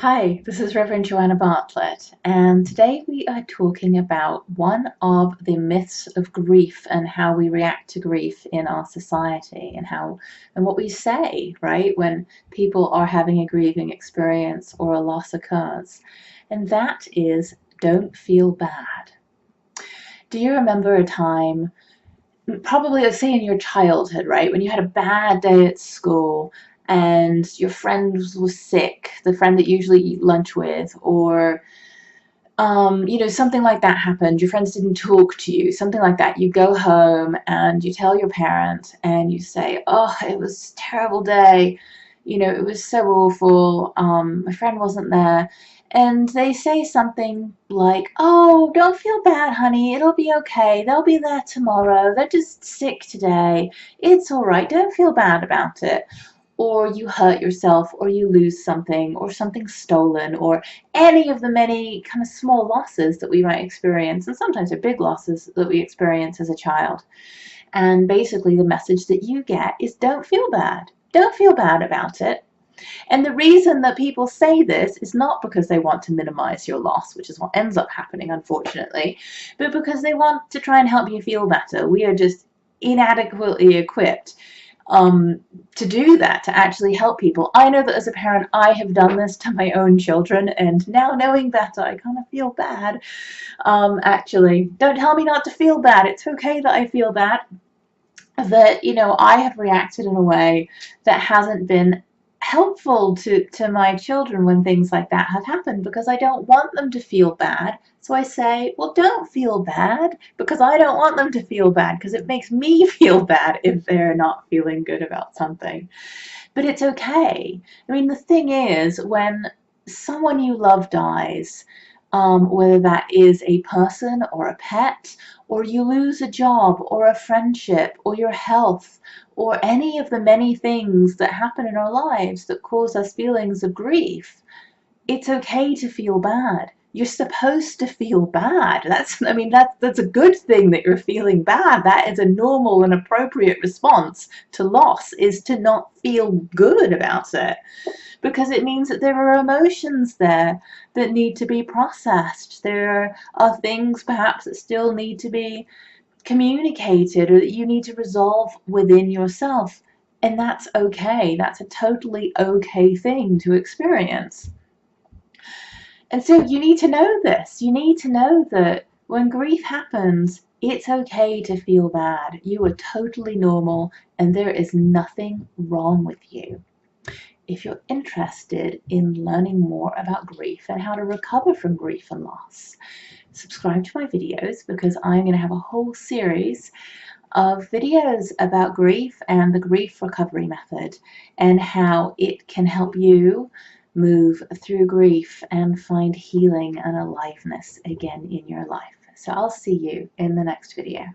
Hi, this is Reverend Joanna Bartlett, and today we are talking about one of the myths of grief and how we react to grief in our society and what we say, right, when people are having a grieving experience or a loss occurs. And that is, don't feel bad. Do you remember a time, probably let's say in your childhood, right, when you had a bad day at school and your friend was sick, the friend that you usually eat lunch with, or something like that happened, your friends didn't talk to you, something like that. You go home and you tell your parent and you say, oh, it was a terrible day, it was so awful, my friend wasn't there. And they say something like, oh, don't feel bad, honey, it'll be okay, they'll be there tomorrow, they're just sick today, it's all right, don't feel bad about it. Or you hurt yourself, or you lose something, or something's stolen, or any of the many kind of small losses that we might experience, and sometimes they're big losses that we experience as a child. And basically the message that you get is don't feel bad. Don't feel bad about it. And the reason that people say this is not because they want to minimize your loss, which is what ends up happening, unfortunately, but because they want to try and help you feel better. We are just inadequately equipped to do that, to actually help people. I know that as a parent, I have done this to my own children, and now knowing better, I kind of feel bad. Actually, don't tell me not to feel bad. It's okay that I feel bad. That, I have reacted in a way that hasn't been helpful to my children when things like that have happened, because I don't want them to feel bad. So I say, well, don't feel bad, because I don't want them to feel bad, because it makes me feel bad if they're not feeling good about something. But it's okay. I mean, the thing is, when someone you love dies, whether that is a person or a pet, or you lose a job or a friendship or your health, or any of the many things that happen in our lives that cause us feelings of grief, it's okay to feel bad. You're supposed to feel bad. That's a good thing that you're feeling bad. That is a normal and appropriate response to loss, is to not feel good about it, because it means that there are emotions there that need to be processed. There are things perhaps that still need to be communicated, or that you need to resolve within yourself. And that's okay. That's a totally okay thing to experience. And so you need to know this. You need to know that when grief happens, it's okay to feel bad. You are totally normal, and there is nothing wrong with you. If you're interested in learning more about grief and how to recover from grief and loss, subscribe to my videos, because I'm going to have a whole series of videos about grief and the grief recovery method, and how it can help you move through grief and find healing and aliveness again in your life. So I'll see you in the next video.